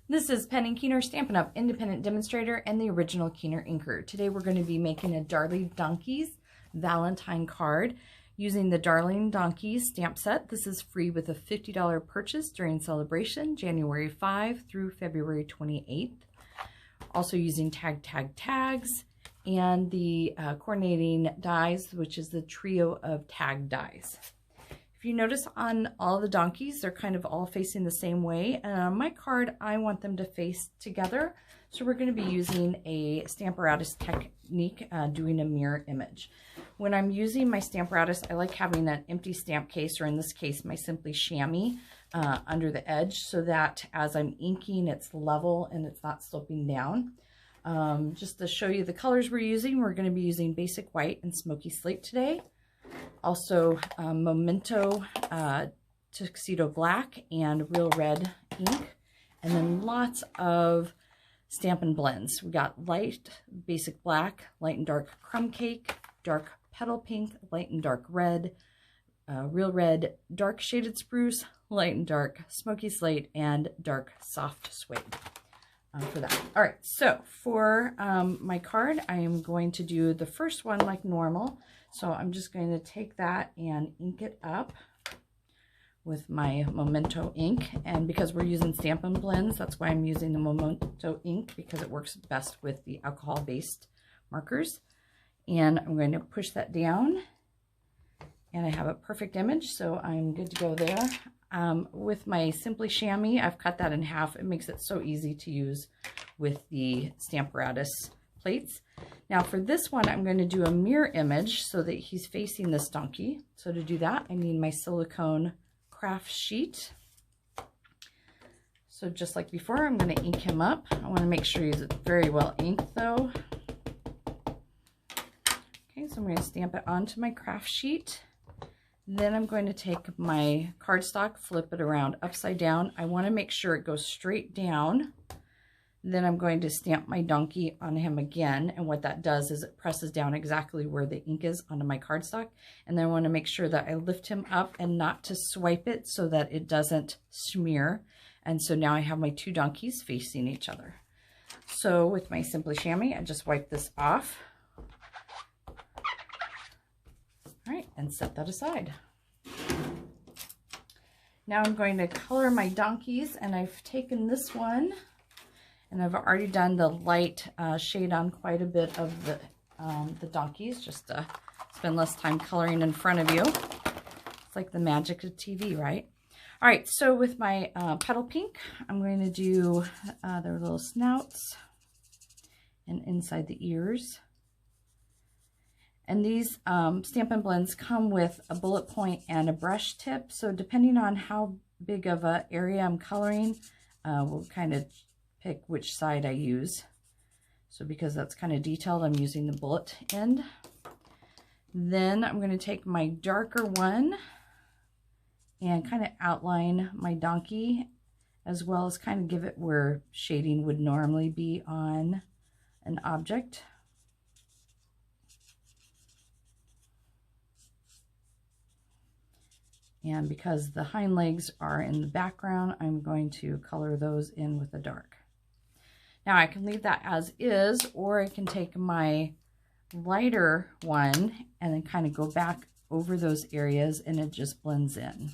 This is Penny Keener, Stampin' Up! Independent Demonstrator and the original KeenerINKer. Today we're going to be making a Darling Donkeys Valentine card using the Darling Donkeys stamp set. This is free with a $50 purchase during celebration, January 5 through February 28th. Also using tags and the coordinating dies, which is the trio of tag dies. If you notice on all the donkeys, they're kind of all facing the same way. And on my card, I want them to face together. So we're going to be using a Stamparatus technique, doing a mirror image. When I'm using my Stamparatus, I like having an empty stamp case, or in this case, my Simply Chamois, under the edge, so that as I'm inking, it's level and it's not sloping down. Just to show you the colors we're going to be using Basic White and Smoky Slate today. Also Memento Tuxedo Black and Real Red ink, and then lots of Stampin' Blends. We got light Basic Black, light and dark Crumb Cake, dark Petal Pink, light and dark red, Real Red, dark Shaded Spruce, light and dark Smoky Slate, and dark Soft Suede for that. All right, so for my card, I am going to do the first one like normal. So I'm just going to take that and ink it up with my Memento ink. And because we're using Stampin' Blends, that's why I'm using the Memento ink, because it works best with the alcohol-based markers. And I'm going to push that down, and I have a perfect image, so I'm good to go there. With my Simply Chamois, I've cut that in half. It makes it so easy to use with the Stamparatus plates. Now for this one, I'm going to do a mirror image so that he's facing this donkey. So to do that, I need my silicone craft sheet. So just like before, I'm going to ink him up. I want to make sure he's very well inked though. Okay, so I'm going to stamp it onto my craft sheet. Then I'm going to take my cardstock, flip it around upside down. I want to make sure it goes straight down. Then I'm going to stamp my donkey on him again, and what that does is it presses down exactly where the ink is onto my cardstock. And then I want to make sure that I lift him up and not to swipe it so that it doesn't smear. And so now I have my two donkeys facing each other. So with my Simply Chamois, I just wipe this off. All right, and set that aside. Now I'm going to color my donkeys, and I've taken this one, and I've already done the light shade on quite a bit of the donkeys, just to spend less time coloring in front of you. It's like the magic of TV, right? All right, so with my Petal Pink, I'm going to do their little snouts and inside the ears. And these Stampin' Blends come with a bullet point and a brush tip. So depending on how big of an area I'm coloring, we'll kind of pick which side I use. So because that's kind of detailed, I'm using the bullet end. Then I'm going to take my darker one and kind of outline my donkey, as well as kind of give it where shading would normally be on an object. And because the hind legs are in the background, I'm going to color those in with a dark. Now I can leave that as is, or I can take my lighter one and then kind of go back over those areas, and it just blends in.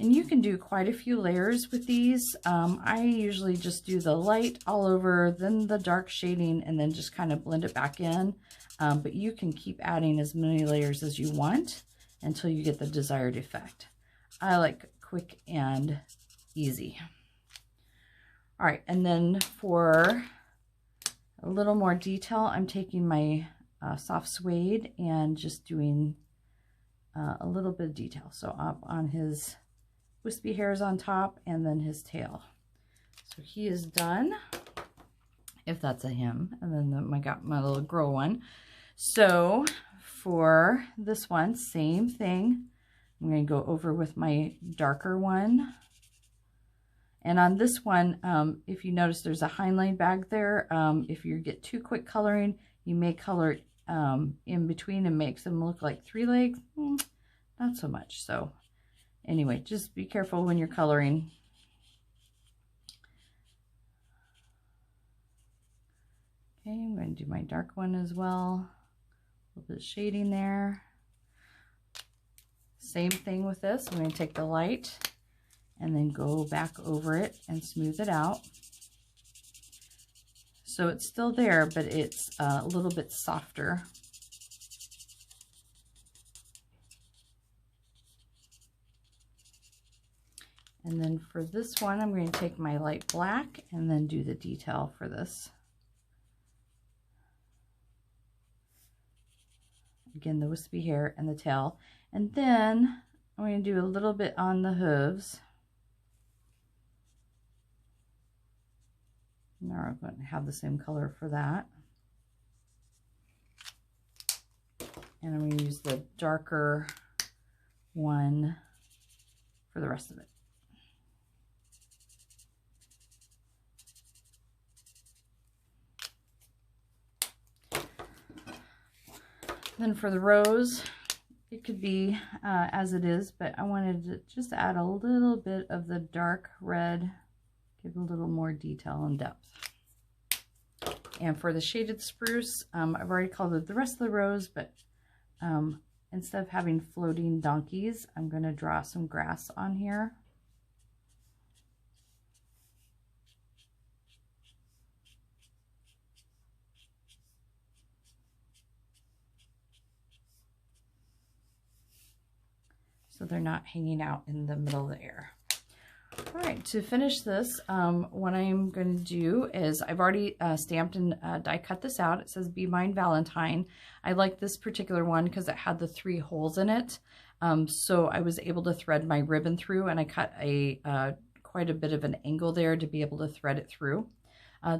And you can do quite a few layers with these. I usually just do the light all over, then the dark shading, and then just kind of blend it back in. But you can keep adding as many layers as you want until you get the desired effect. I like quick and easy. All right, and then for a little more detail, I'm taking my soft suede and just doing a little bit of detail. So up on his wispy hairs on top, and then his tail. So he is done, if that's a him. And then I got my little girl one. So for this one, same thing. I'm going to go over with my darker one. And on this one, if you notice, there's a hind bag there. If you get too quick coloring, you may color it in between and makes them look like three legs. Not so much. So anyway, just be careful when you're coloring. Okay, I'm going to do my dark one as well. A little bit of shading there. Same thing with this. I'm going to take the light and then go back over it and smooth it out. So it's still there, but it's a little bit softer. And then for this one, I'm going to take my light black and then do the detail for this. Again, the wispy hair and the tail. And then I'm going to do a little bit on the hooves. Now I'm going to have the same color for that. And I'm going to use the darker one for the rest of it. Then for the rose, it could be as it is, but I wanted to just add a little bit of the dark red, give a little more detail and depth. And for the shaded spruce, I've already colored the rest of the rose, but instead of having floating donkeys, I'm going to draw some grass on here. So they're not hanging out in the middle of the air. All right, to finish this, what I'm going to do is I've already stamped and die cut this out. It says Be Mine Valentine. I like this particular one because it had the 3 holes in it. So I was able to thread my ribbon through, and I cut a quite a bit of an angle there to be able to thread it through.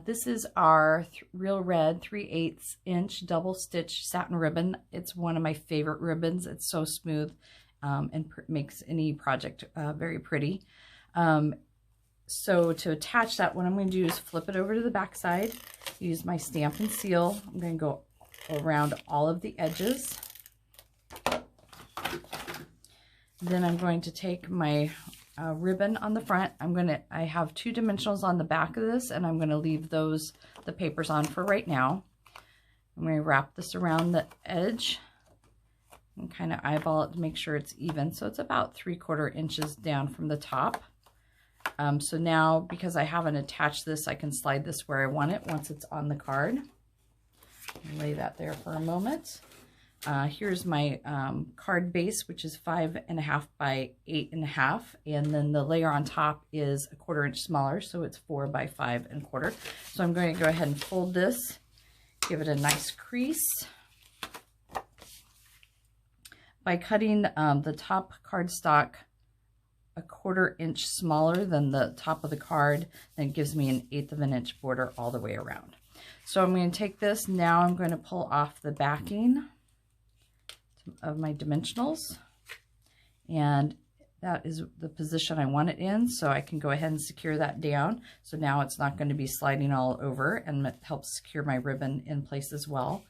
This is our Real Red 3/8 inch double stitch satin ribbon. It's one of my favorite ribbons. It's so smooth. And makes any project very pretty. So to attach that, what I'm going to do is flip it over to the back side, use my stamp and seal. I'm going to go around all of the edges. Then I'm going to take my ribbon on the front. I have 2 dimensionals on the back of this, and I'm going to leave the papers on for right now. I'm going to wrap this around the edge and kind of eyeball it to make sure it's even. So it's about 3/4 inches down from the top. So now, because I haven't attached this, I can slide this where I want it once it's on the card. Lay that there for a moment. Here's my card base, which is 5.5 by 8.5, and then the layer on top is 1/4 inch smaller, so it's 4 by 5.25. So I'm going to go ahead and fold this, give it a nice crease. By cutting the top cardstock 1/4 inch smaller than the top of the card, then it gives me an 1/8 of an inch border all the way around. So I'm going to take this, now I'm going to pull off the backing of my dimensionals, and that is the position I want it in, so I can go ahead and secure that down. So now it's not going to be sliding all over, and it helps secure my ribbon in place as well.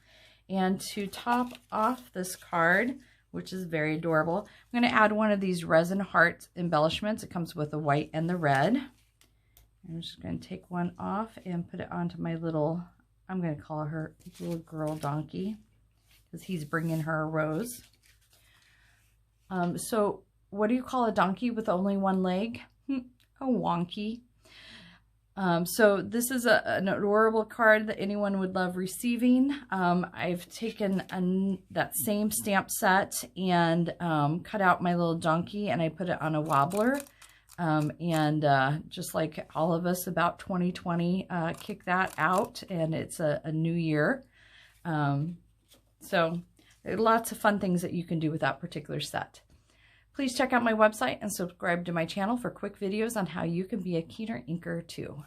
And to top off this card, which is very adorable, I'm going to add one of these resin heart embellishments. It comes with the white and the red. I'm just going to take one off and put it onto my little, I'm going to call her little girl donkey, because he's bringing her a rose. So what do you call a donkey with only one leg? A wonky. So this is an adorable card that anyone would love receiving. I've taken that same stamp set and cut out my little donkey, and I put it on a wobbler. Just like all of us, about 2020, kick that out, and it's a new year. So lots of fun things that you can do with that particular set. Please check out my website and subscribe to my channel for quick videos on how you can be a KeenerINKer too.